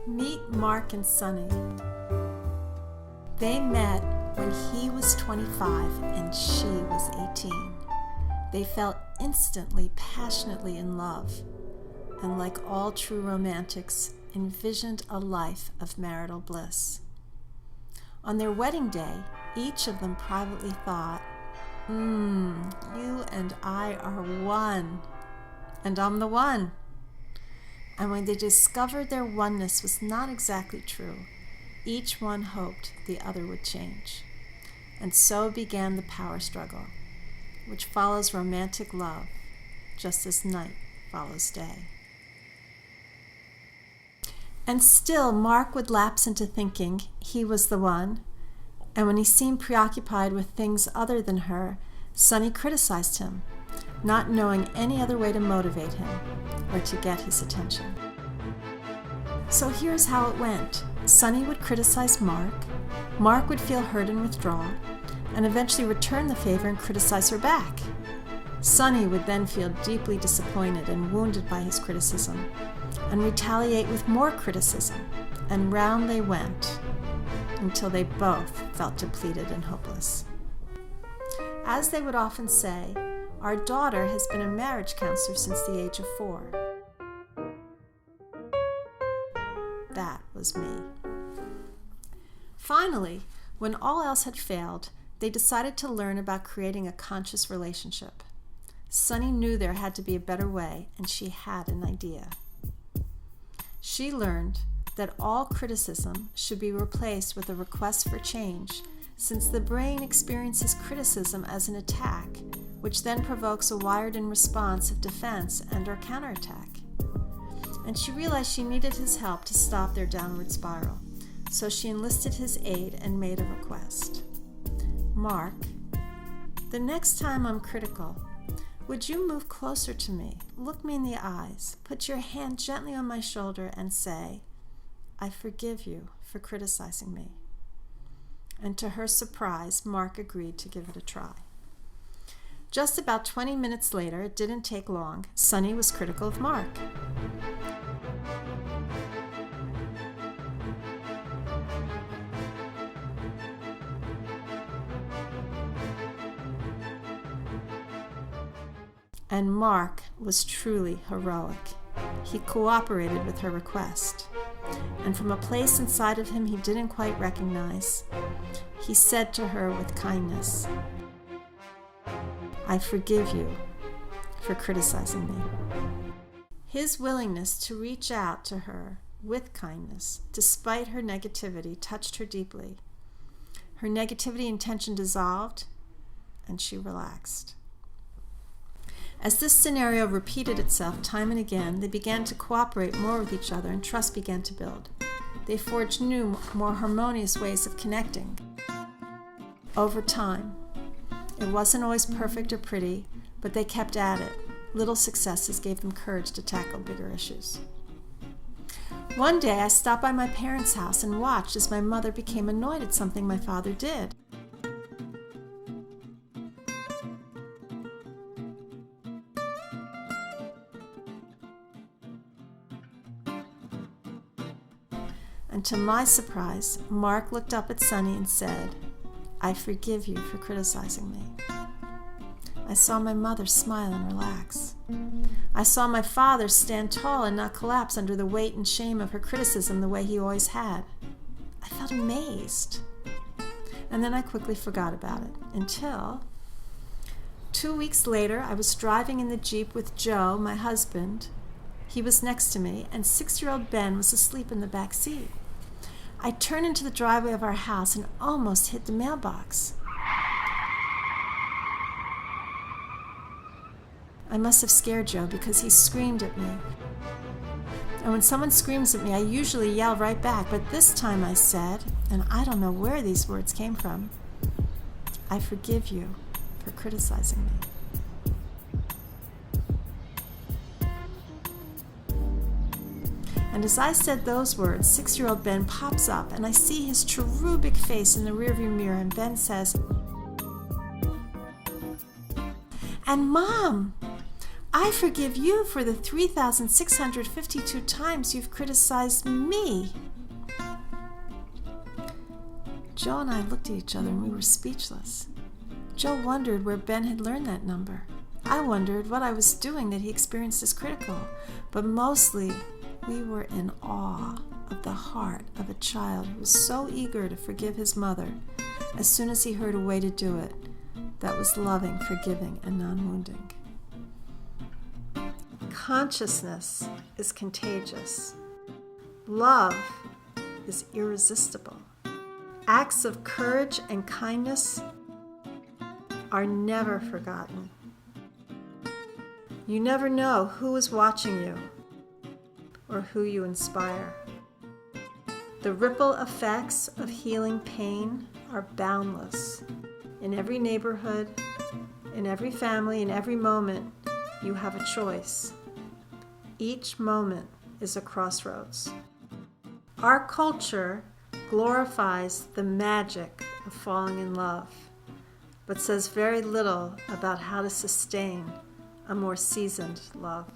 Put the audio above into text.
Meet Mark and Sunny. They met when he was 25 and she was 18. They felt instantly, passionately in love, and like all true romantics, envisioned a life of marital bliss. On their wedding day, each of them privately thought, you and I are one, and I'm the one. And when they discovered their oneness was not exactly true, each one hoped the other would change. And so began the power struggle, which follows romantic love, just as night follows day. And still, Mark would lapse into thinking he was the one, and when he seemed preoccupied with things other than her, Sunny criticized him, not knowing any other way to motivate him or to get his attention. So here's how it went. Sunny would criticize Mark, Mark would feel hurt and withdraw, and eventually return the favor and criticize her back. Sunny would then feel deeply disappointed and wounded by his criticism, and retaliate with more criticism, and round they went, until they both felt depleted and hopeless. As they would often say, our daughter has been a marriage counselor since the age of 4. That was me. Finally, when all else had failed, they decided to learn about creating a conscious relationship. Sunny knew there had to be a better way, and she had an idea. She learned that all criticism should be replaced with a request for change, since the brain experiences criticism as an attack, which then provokes a wired-in response of defense and/or counterattack. And she realized she needed his help to stop their downward spiral, so she enlisted his aid and made a request. Mark, the next time I'm critical, would you move closer to me, look me in the eyes, put your hand gently on my shoulder, and say, I forgive you for criticizing me. And to her surprise, Mark agreed to give it a try. Just about 20 minutes later, it didn't take long, Sunny was critical of Mark. And Mark was truly heroic. He cooperated with her request. And from a place inside of him he didn't quite recognize, he said to her with kindness, I forgive you for criticizing me. His willingness to reach out to her with kindness, despite her negativity, touched her deeply. Her negativity and tension dissolved, and she relaxed. As this scenario repeated itself time and again, they began to cooperate more with each other and trust began to build. They forged new, more harmonious ways of connecting. Over time, it wasn't always perfect or pretty, but they kept at it. Little successes gave them courage to tackle bigger issues. One day, I stopped by my parents' house and watched as my mother became annoyed at something my father did. And to my surprise, Mark looked up at Sunny and said, I forgive you for criticizing me. I saw my mother smile and relax. I saw my father stand tall and not collapse under the weight and shame of her criticism the way he always had. I felt amazed. And then I quickly forgot about it until 2 weeks later, I was driving in the Jeep with Joe, my husband. He was next to me, and 6-year-old Ben was asleep in the back seat. I turned into the driveway of our house and almost hit the mailbox. I must have scared Joe because he screamed at me. And when someone screams at me, I usually yell right back, but this time I said, and I don't know where these words came from, I forgive you for criticizing me. And as I said those words, 6-year-old Ben pops up, and I see his cherubic face in the rearview mirror, and Ben says, and Mom, I forgive you for the 3,652 times you've criticized me. Joe and I looked at each other and we were speechless. Joe wondered where Ben had learned that number. I wondered what I was doing that he experienced as critical. But mostly, we were in awe of the heart of a child who was so eager to forgive his mother as soon as he heard a way to do it that was loving, forgiving, and non-wounding. Consciousness is contagious. Love is irresistible. Acts of courage and kindness are never forgotten. You never know who is watching you or who you inspire. The ripple effects of healing pain are boundless. In every neighborhood, in every family, in every moment, you have a choice. Each moment is a crossroads. Our culture glorifies the magic of falling in love, but says very little about how to sustain a more seasoned love.